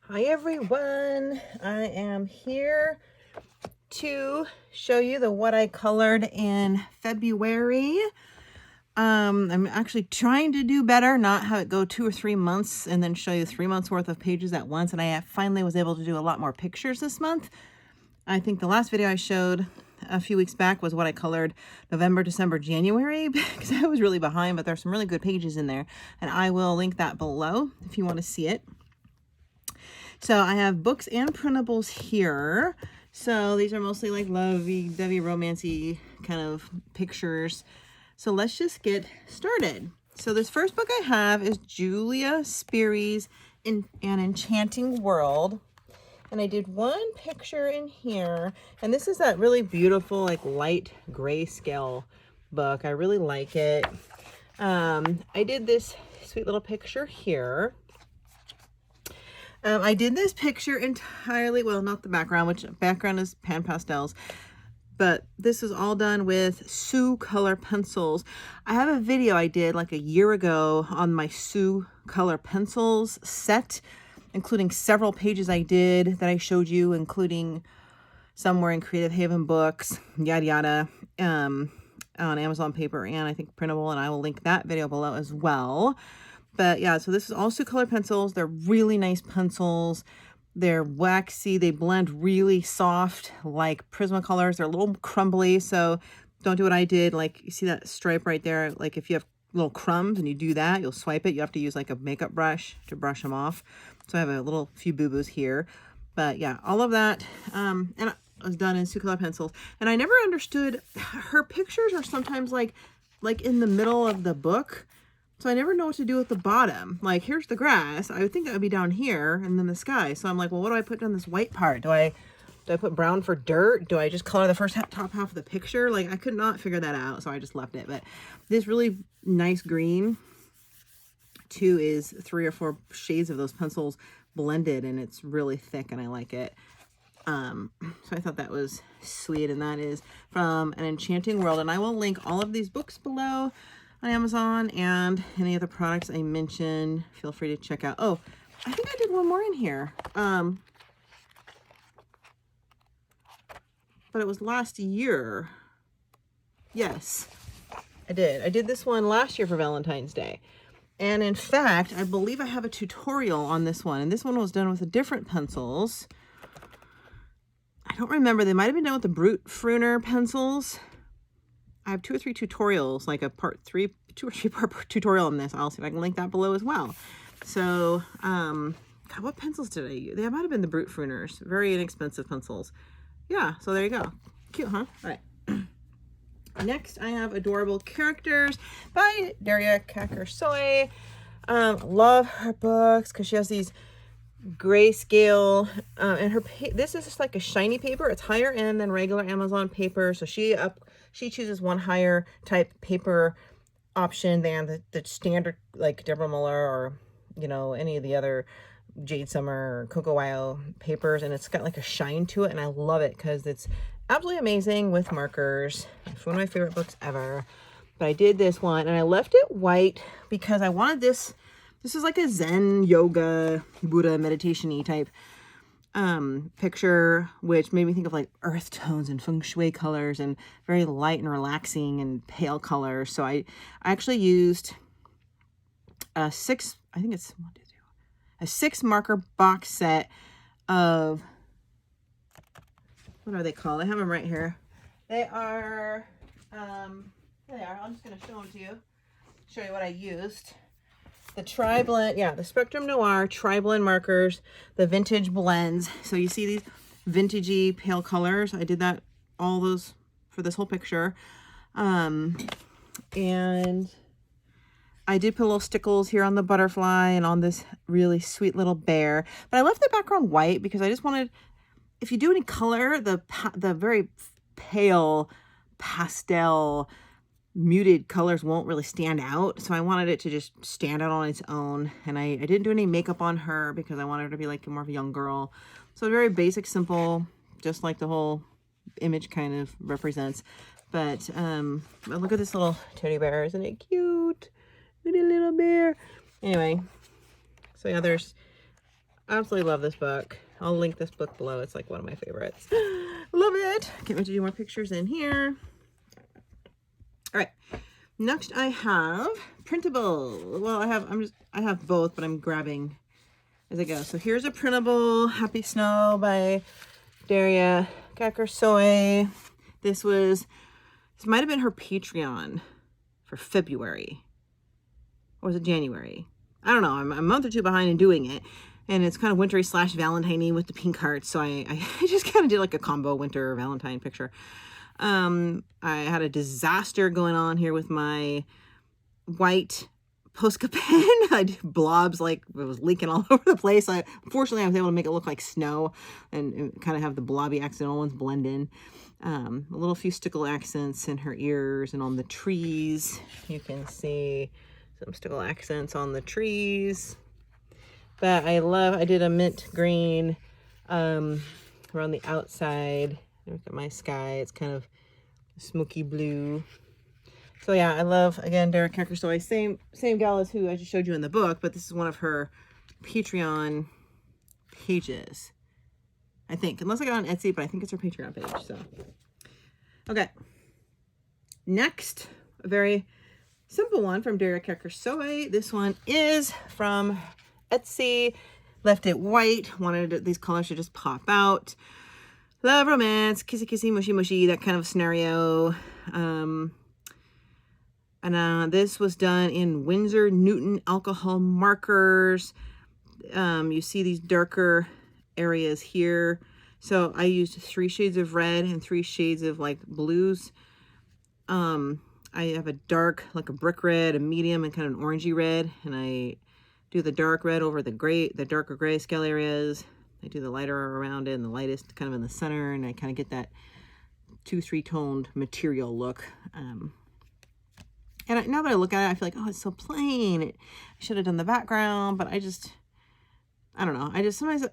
Hi everyone, I am here to show you what I colored in February. I'm actually trying to do better, not have it go 2 or 3 months and then show you 3 months worth of pages at once. And I finally was able to do a lot more pictures this month. I think the last video I showed a few weeks back was what I colored November, December, January, because I was really behind, but there's some really good pages in there. And I will link that below if you want to see it. So I have books and printables here. So these are mostly like lovey-dovey, romancy kind of pictures. So let's just get started. So this first book I have is Julia Spiri's An Enchanting World. And I did one picture in here. And this is that really beautiful, like light grayscale book. I really like it. I did this sweet little picture here. I did this picture entirely, well, not the background, which background is pan pastels, but this is all done with Sue color pencils. I have a video I did like a year ago on my Sue color pencils set, including several pages I did that I showed you, including somewhere in Creative Haven Books, yada yada, on Amazon paper and I think Printable, and I will link that video below as well. But yeah, so this is all Sue color pencils. They're really nice pencils. They're waxy. They blend really soft like Prismacolors. They're a little crumbly, so don't do what I did. Like, you see that stripe right there? Like, if you have little crumbs and you do that, you'll swipe it. You have to use like a makeup brush to brush them off. So I have a few boo-boos here. But yeah, all of that. And it was done in Sue color pencils. And I never understood, her pictures are sometimes like in the middle of the book. So I never know what to do with the bottom. Like, here's the grass. I would think that would be down here and then the sky. So I'm like, well, what do I put on this white part? Do I put brown for dirt? Do I just color the top half of the picture? Like, I could not figure that out, so I just left it. But this really nice green, too, is 3 or 4 shades of those pencils blended, and it's really thick, and I like it. So I thought that was sweet, and that is from An Enchanting World. And I will link all of these books below on Amazon, and any other products I mentioned, feel free to check out. Oh, I think I did one more in here. But it was last year. Yes, I did. I did this one last year for Valentine's Day. And in fact, I believe I have a tutorial on this one. And this one was done with different pencils. I don't remember. They might have been done with the Brute Pruner pencils. I have 2 or 3 tutorials, like a 2 or 3 part tutorial on this. I'll see if I can link that below as well. So, God, what pencils did I use? They might have been the Brute Pruners. Very inexpensive pencils. Yeah, so there you go. Cute, huh? All right. Next, I have Adorable Characters by Derya Cakirsoy. Love her books because she has these grayscale, and this is just like a shiny paper. It's higher end than regular Amazon paper, so she chooses one higher type paper option than the standard like Deborah Muller or, you know, any of the other Jade Summer or Cocoa Wow papers, and it's got like a shine to it, and I love it because it's absolutely amazing with markers. It's one of my favorite books ever. But I did this one, and I left it white because I wanted this. This is like a Zen, yoga, Buddha, meditation-y type picture, which made me think of like earth tones and feng shui colors and very light and relaxing and pale colors. So I actually used a 6 marker box set of, what are they called? I have them right here. They are, there they are. I'm just going to show them to you. Show you what I used. The tri-blend, yeah, the Spectrum Noir tri-blend markers, the vintage blends. So you see these vintagey pale colors. I did that, all those for this whole picture. And I did put little stickles here on the butterfly and on this really sweet little bear. But I left the background white because I just wanted, if you do any color, the very pale pastel muted colors won't really stand out, so I wanted it to just stand out on its own. And I didn't do any makeup on her because I wanted her to be like more of a young girl. So very basic, simple, just like the whole image kind of represents. But look at this little teddy bear. Isn't it cute? Little bear. Anyway, so yeah, there's Absolutely love this book. I'll link this book below. It's like one of my favorites. Love it. Can't wait to do more pictures in here. All right. Next I have Printable. Well, I have both, but I'm grabbing as I go. So here's a printable, Happy Snow by Derya Cakirsoy. This might have been her Patreon for February. Or was it January? I don't know. I'm a month or two behind in doing it. And it's kind of wintry / Valentine-y with the pink hearts. So I just kind of did like a combo winter Valentine picture. I had a disaster going on here with my white Posca pen. I did blobs, like it was leaking all over the place. Fortunately, I was able to make it look like snow and kind of have the blobby accidental ones blend in. A little few stickle accents in her ears and on the trees. You can see some stickle accents on the trees. But I did a mint green around the outside. Look at my sky. It's kind of smoky blue. So yeah, I love, again, Derya Cakirsoy. Same gal as who I just showed you in the book, but this is one of her Patreon pages, I think. Unless I got on Etsy, but I think it's her Patreon page. So, okay. Next, a very simple one from Derya Cakirsoy. This one is from Etsy. Left it white. Wanted these colors to just pop out. Love, romance, kissy kissy, mushy mushy, that kind of scenario. This was done in Winsor Newton alcohol markers. You see these darker areas here. So I used 3 shades of red and 3 shades of like blues. I have a dark, like a brick red, a medium, and kind of an orangey red. And I do the dark red over the darker gray scale areas. I do the lighter around it and the lightest kind of in the center. And I kind of get that 2-3 toned material look. And now that I look at it, I feel like, oh, it's so plain. I should have done the background, but I don't know. Sometimes,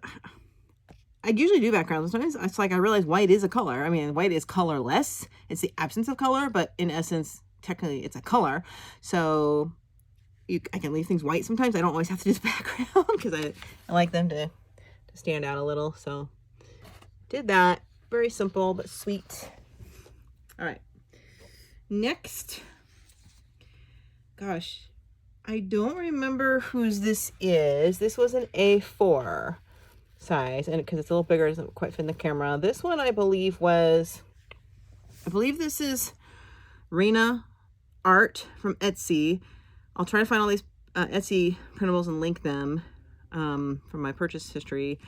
I usually do backgrounds. Sometimes it's like I realize white is a color. I mean, white is colorless. It's the absence of color, but in essence, technically it's a color. So I can leave things white sometimes. I don't always have to do the background because I like them to stand out a little. So did that. Very simple, but sweet. All right. Next. Gosh, I don't remember whose this is. This was an A4 size, and because it's a little bigger, it doesn't quite fit in the camera. This one, I believe this is RinaArt from Etsy. I'll try to find all these Etsy printables and link them from my purchase history.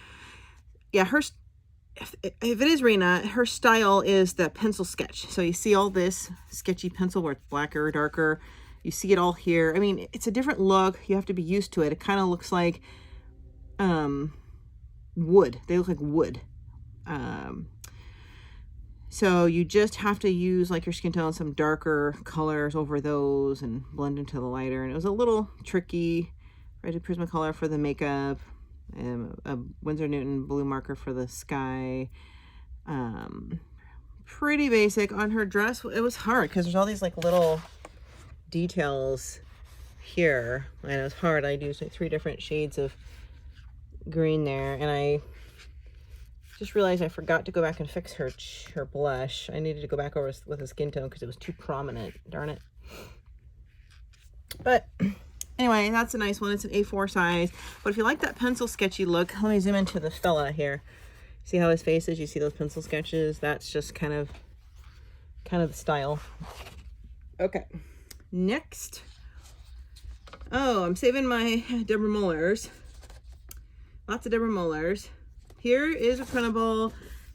Yeah, if it is Rina, her style is the pencil sketch. So you see all this sketchy pencil where it's blacker, darker. You see it all here. I mean, it's a different look. You have to be used to it. It kind of looks like wood. They look like wood. So you just have to use like your skin tone, some darker colors over those and blend into the lighter. And it was a little tricky. I did Prismacolor for the makeup, a Winsor Newton blue marker for the sky. Pretty basic. On her dress, it was hard because there's all these like little details here, and it was hard. I used like 3 different shades of green there, and I just realized I forgot to go back and fix her blush. I needed to go back over with a skin tone because it was too prominent. Darn it. But anyway, that's a nice one. It's an A4 size. But if you like that pencil sketchy look, let me zoom into the fella here. See how his face is? You see those pencil sketches? That's just kind of the style. Okay. Next. Oh, I'm saving my Deborah Mullers. Lots of Deborah Mullers. Here is a printable,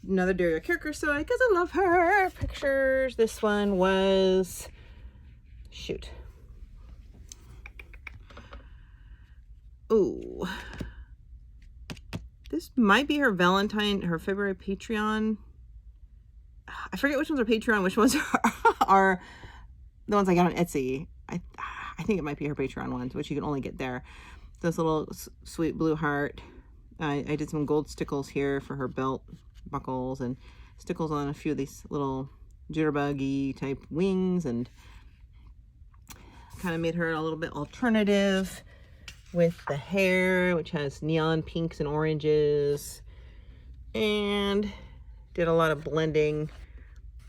another Derya Cakirsoy, because I love her pictures. This one was, shoot. Oh, this might be her Valentine, her February Patreon. I forget which ones are Patreon, which ones are the ones I got on Etsy. I think it might be her Patreon ones, which you can only get there. This little sweet blue heart. I did some gold stickles here for her belt buckles and stickles on a few of these little jitterbuggy type wings, and kind of made her a little bit alternative. with the hair, which has neon pinks and oranges, and did a lot of blending,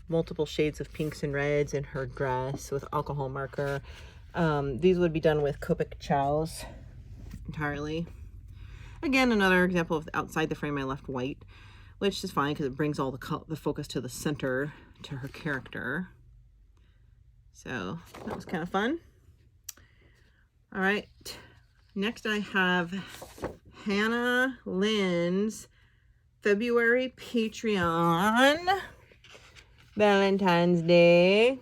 multiple shades of pinks and reds in her dress with alcohol marker. These would be done with Copic Chows entirely. Again, another example of outside the frame I left white, which is fine because it brings all the focus to the center to her character. So that was kind of fun. All right, next I have Hannah Lynn's February Patreon Valentine's Day.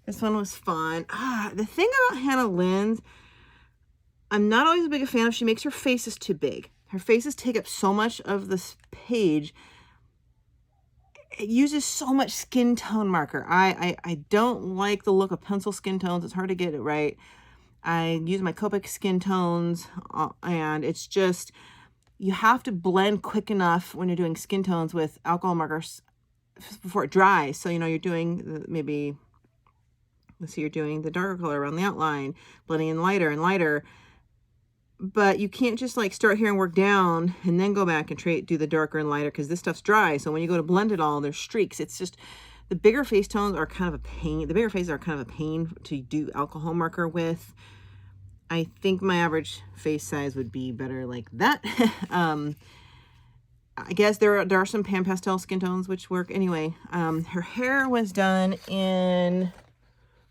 This one was fun. The thing about Hannah Lynn's, I'm not always a big fan of, she makes her faces too big. Her faces take up so much of this page. It uses so much skin tone marker. I don't like the look of pencil skin tones. It's hard to get it right. I use my Copic skin tones, and it's just, you have to blend quick enough when you're doing skin tones with alcohol markers before it dries. So, you know, you're doing maybe, let's see, you're doing the darker color around the outline, blending in lighter and lighter, but you can't just like start here and work down and then go back and do the darker and lighter, because this stuff's dry. So when you go to blend it all, there's streaks. It's just, the bigger face tones are kind of a pain. The bigger faces are kind of a pain to do alcohol marker with. I think my average face size would be better like that. I guess there are some pan pastel skin tones which work anyway. Her hair was done in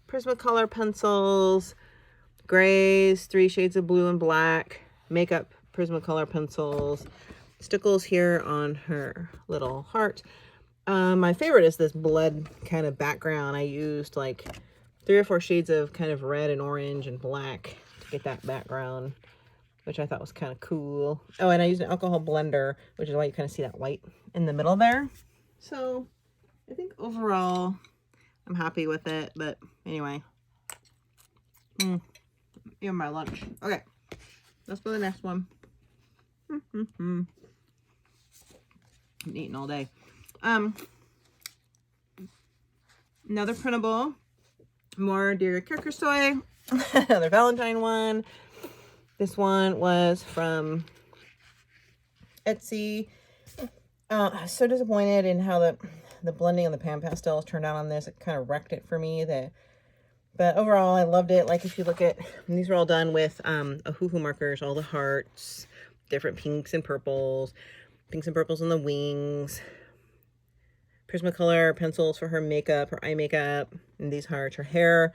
Prismacolor pencils, grays, 3 shades of blue and black, makeup Prismacolor pencils, stickles here on her little heart. My favorite is this blood kind of background. I used like 3 or 4 shades of kind of red and orange and black to get that background, which I thought was kind of cool. Oh, and I used an alcohol blender, which is why you kind of see that white in the middle there. So I think overall I'm happy with it, but anyway. Even my lunch. Okay, let's go to the next one. I'm eating all day. Another printable, more Derya Cakirsoy, another Valentine one. This one was from Etsy. So disappointed in how the blending of the pan pastels turned out on this. It kind of wrecked it for me. But overall, I loved it. Like if you look at, these were all done with Ohuhu markers, all the hearts, different pinks and purples on the wings, Prismacolor pencils for her makeup, her eye makeup, and these hearts. Her hair,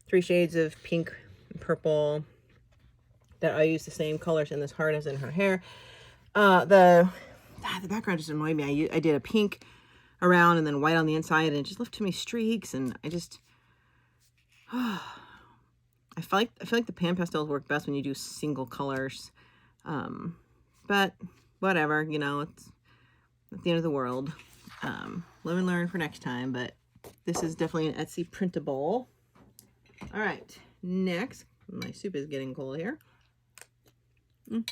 3 shades of pink and purple that I use the same colors in this heart as in her hair. The background just annoyed me. I did a pink around and then white on the inside, and it just left too many streaks, and I just I feel like the pan pastels work best when you do single colors. But whatever, you know, it's not the end of the world. Live and learn for next time, but this is definitely an Etsy printable. All right, next, my soup is getting cold here. All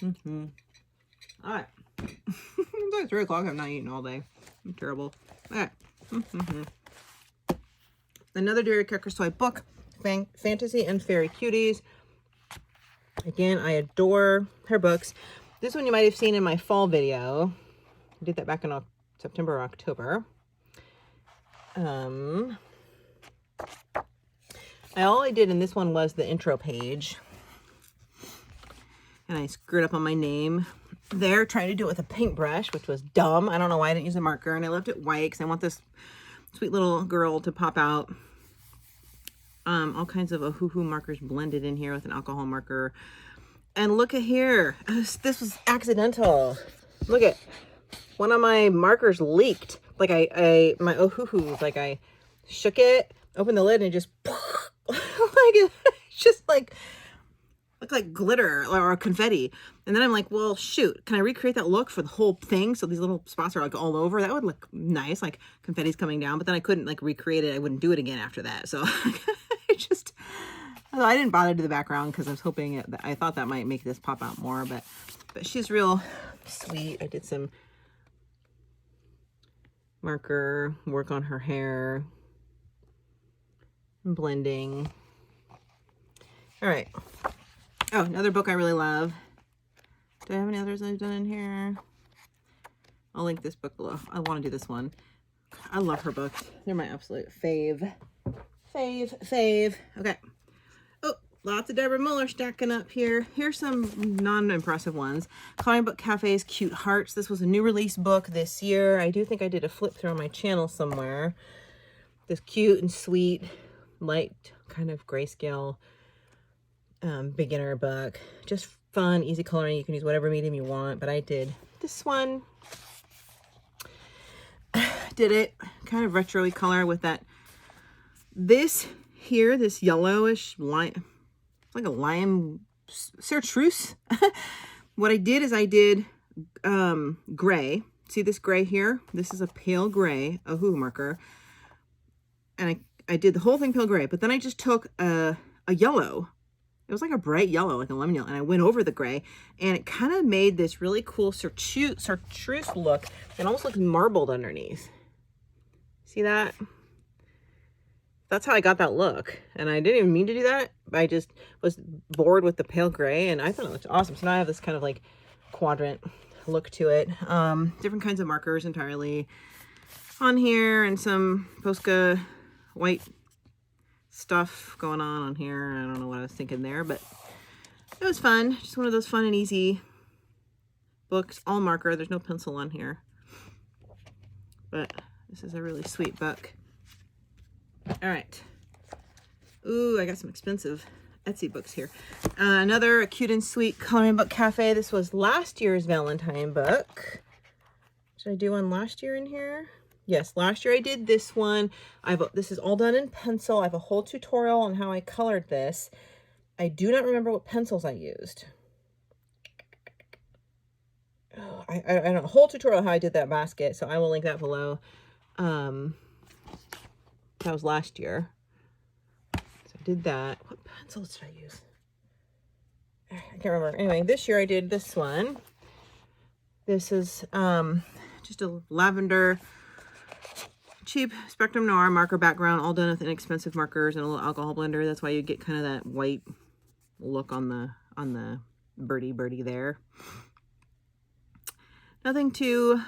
right. It's like 3 o'clock. I've not eaten all day. I'm terrible. All right. Another Derya Cakirsoy book, Fantasy and Fairy Cuties. Again, I adore her books. This one you might have seen in my fall video. I did that back in September or October. All I did in this one was the intro page. And I screwed up on my name there, trying to do it with a paintbrush, which was dumb. I don't know why I didn't use a marker, and I left it white because I want this sweet little girl to pop out. All kinds of Ohuhu markers blended in here with an alcohol marker. And look at here. This was accidental. Look at, one of my markers leaked. Like my Ohuhu, like I shook it, opened the lid, and it just, like it's just like, looked like glitter or confetti. And then I'm like, well, shoot, can I recreate that look for the whole thing? So these little spots are like all over. That would look nice, like confetti's coming down. But then I couldn't like recreate it. I wouldn't do it again after that. So I didn't bother to do the background because I was hoping I thought that might make this pop out more. But she's real sweet. I did some marker work on her hair, blending. All right. Oh, another book I really love. Do I have any others I've done in here? I'll link this book below. I want to do this one. I love her books. They're my absolute fave. Fave. Okay. Oh, lots of Deborah Muller stacking up here. Here's some non-impressive ones. Coloring Book Cafe's Cute Hearts. This was a new release book this year. I do think I did a flip through on my channel somewhere. This cute and sweet, light kind of grayscale beginner book. Just fun, easy coloring. You can use whatever medium you want, but I did this one. Did it kind of retro-y color with that. This here, this yellowish lime, it's like a lime chartreuse. What I did is I did gray. See this gray here? This is a pale gray, a hoo marker. And I did the whole thing pale gray, but then I just took a yellow. It was like a bright yellow, like a lemon yellow, and I went over the gray, and it kind of made this really cool chartreuse look. It almost looks marbled underneath. See that? That's how I got that look, and I didn't even mean to do that. I just was bored with the pale gray, and I thought it looked awesome. So now I have this kind of like quadrant look to it. Different kinds of markers entirely on here, and some Posca white stuff going on here. I don't know what I was thinking there, but it was fun. Just one of those fun and easy books. All marker. There's no pencil on here, but this is a really sweet book. All right. Ooh, I got some expensive Etsy books here. Another Cute and Sweet Coloring Book Cafe. This was last year's Valentine book. Did I do one last year in here? Yes, last year I did this one. This is all done in pencil. I have a whole tutorial on how I colored this. I do not remember what pencils I used. Oh, I don't know, a whole tutorial how I did that basket, so I will link that below. That was last year. So I did that. What pencils did I use? I can't remember. Anyway, this year I did this one. This is just a lavender cheap Spectrum Noir marker background, all done with inexpensive markers and a little alcohol blender. That's why you get kind of that white look on the birdie there. Nothing too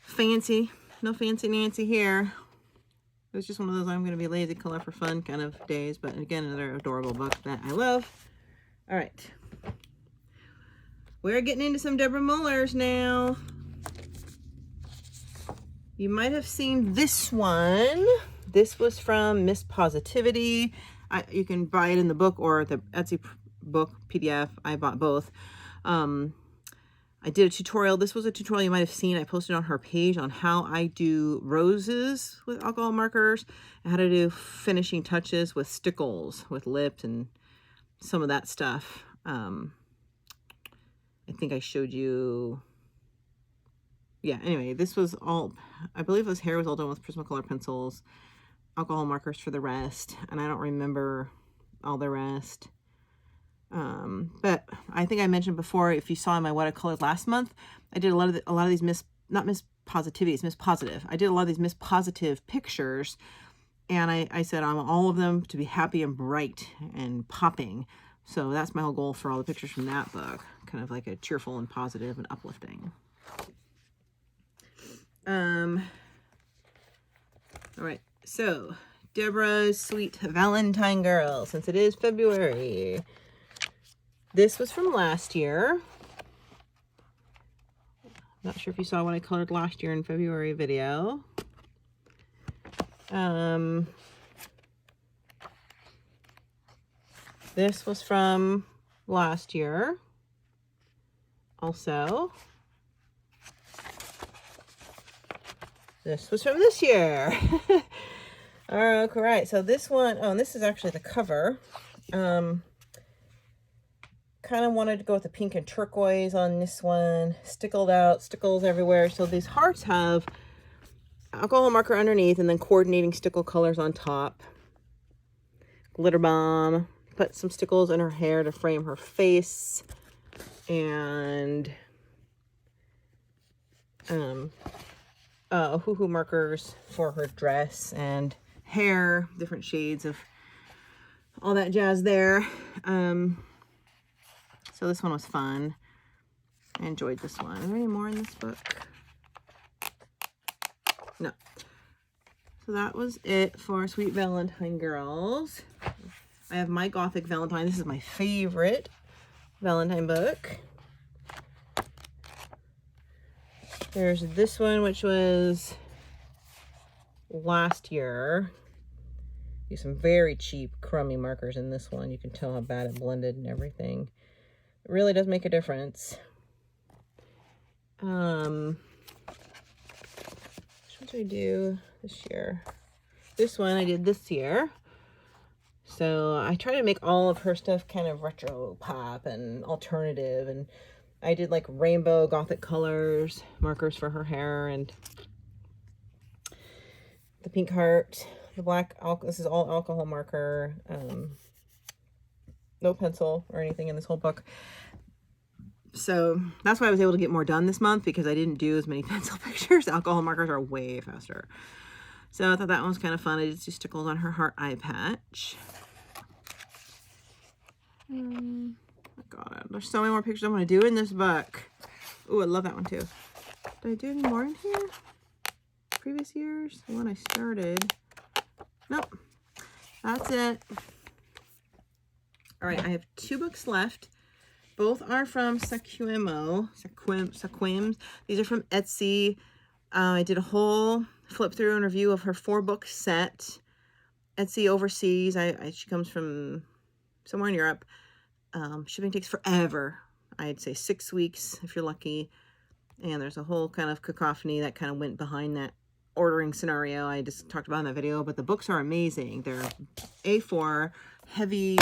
fancy. No fancy Nancy here. It was just one of those I'm going to be lazy, color for fun kind of days. But again, another adorable book that I love. All right. We're getting into some Deborah Mullers now. You might have seen this one. This was from Miss Positivity. You can buy it in the book or the Etsy book PDF. I bought both. I did a tutorial. This was a tutorial you might have seen. I posted on her page on how I do roses with alcohol markers and how to do finishing touches with stickles, with lips and some of that stuff. I think I showed you. Yeah, anyway, this was all, I believe this hair was all done with Prismacolor pencils, alcohol markers for the rest, and I don't remember all the rest. But I think I mentioned before, if you saw my what I colored last month, I did a lot of these Miss Positive. I did a lot of these Miss Positive pictures, and I said I want all of them to be happy and bright and popping. So that's my whole goal for all the pictures from that book, kind of like a cheerful and positive and uplifting. All right, so Deborah's Sweet Valentine Girl, since it is February. This was from last year. Not sure if you saw what I colored last year in February video. This was from last year also. This was from this year. All right, so this one, oh, and this is actually the cover. Kind of wanted to go with the pink and turquoise on this one. Stickled out, stickles everywhere. So these hearts have alcohol marker underneath and then coordinating stickle colors on top. Glitter bomb. Put some stickles in her hair to frame her face. And hoo-hoo markers for her dress and hair. Different shades of all that jazz there. So this one was fun. I enjoyed this one. Are there any more in this book? No. So that was it for Sweet Valentine Girls. I have my Gothic Valentine. This is my favorite Valentine book. There's this one, which was last year. Use some very cheap crummy markers in this one. You can tell how bad it blended and everything. It really does make a difference. Which ones did I do this year? This one I did this year. So I try to make all of her stuff kind of retro pop and alternative, and I did like rainbow Gothic colors, markers for her hair, and the pink heart, the black, this is all alcohol marker, no pencil or anything in this whole book. So that's why I was able to get more done this month, because I didn't do as many pencil pictures. Alcohol markers are way faster. So I thought that one was kind of fun. I did 2 stickles on her heart eye patch. Oh God, there's so many more pictures I want to do in this book. Oh, I love that one too. Did I do any more in here? Previous years? The one I started. Nope. That's it. All right, I have 2 books left. Both are from Sakuems. These are from Etsy. I did a whole flip through and review of her 4-book set. Etsy overseas. She comes from somewhere in Europe. Shipping takes forever. I'd say 6 weeks if you're lucky. And there's a whole kind of cacophony that kind of went behind that ordering scenario I just talked about in that video. But the books are amazing. They're A4, heavy.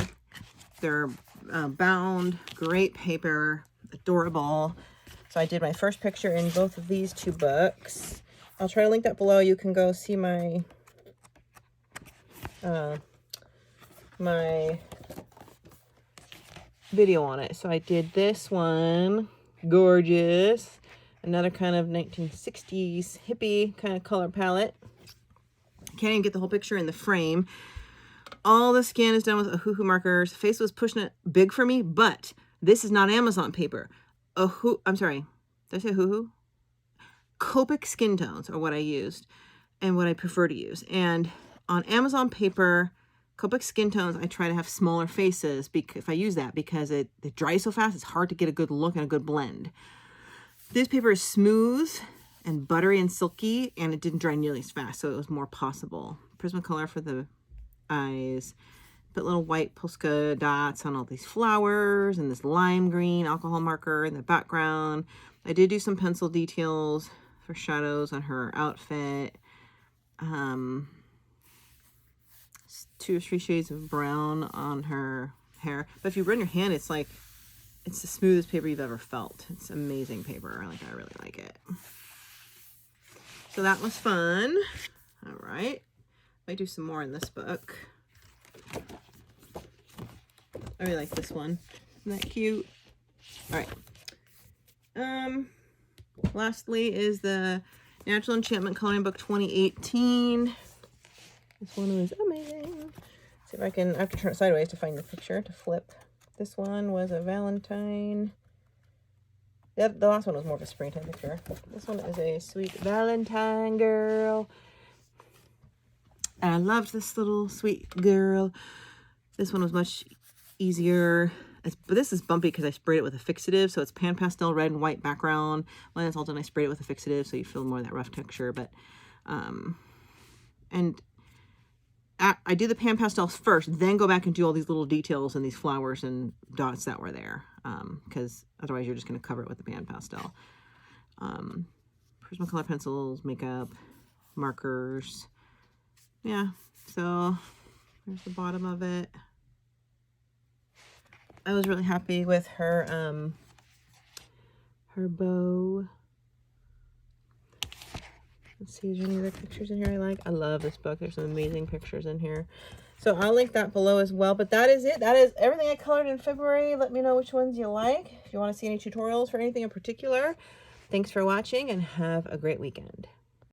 They're bound, great paper, adorable. So I did my first picture in both of these 2 books. I'll try to link that below. You can go see my my video on it. So I did this one, gorgeous. Another kind of 1960s hippie kind of color palette. Can't even get the whole picture in the frame. All the skin is done with Ohuhu markers. Face was pushing it big for me, but this is not Amazon paper. I'm sorry, did I say Ohuhu? Copic skin tones are what I used and what I prefer to use. And on Amazon paper, Copic skin tones, I try to have smaller faces if I use that, because it dries so fast, it's hard to get a good look and a good blend. This paper is smooth and buttery and silky, and it didn't dry nearly as fast, so it was more possible. Prismacolor for the eyes. Put little white Polska dots on all these flowers, and this lime green alcohol marker in the background. I did do some pencil details for shadows on her outfit. 2 or 3 shades of brown on her hair. But if you run your hand, it's like, it's the smoothest paper you've ever felt. It's amazing paper. I really like it. So that was fun. All right. I do some more in this book. I really like this one. Isn't that cute? All right. Lastly is the Natural Enchantment Coloring Book 2018. This one was amazing. See if I have to turn it sideways to find the picture to flip. This one was a Valentine. The last one was more of a springtime picture. This one is a Sweet Valentine girl. And I loved this little sweet girl. This one was much easier. But this is bumpy because I sprayed it with a fixative. So it's pan pastel red and white background. When it's all done, I sprayed it with a fixative, so you feel more of that rough texture. But, and I do the pan pastels first, then go back and do all these little details and these flowers and dots that were there. Because otherwise you're just going to cover it with the pan pastel. Prismacolor pencils, makeup, markers. Yeah, so there's the bottom of it. I was really happy with her her bow. Let's see, is there any other pictures in here I like? I love this book. There's some amazing pictures in here. So I'll link that below as well. But that is it. That is everything I colored in February. Let me know which ones you like. If you want to see any tutorials for anything in particular. Thanks for watching and have a great weekend.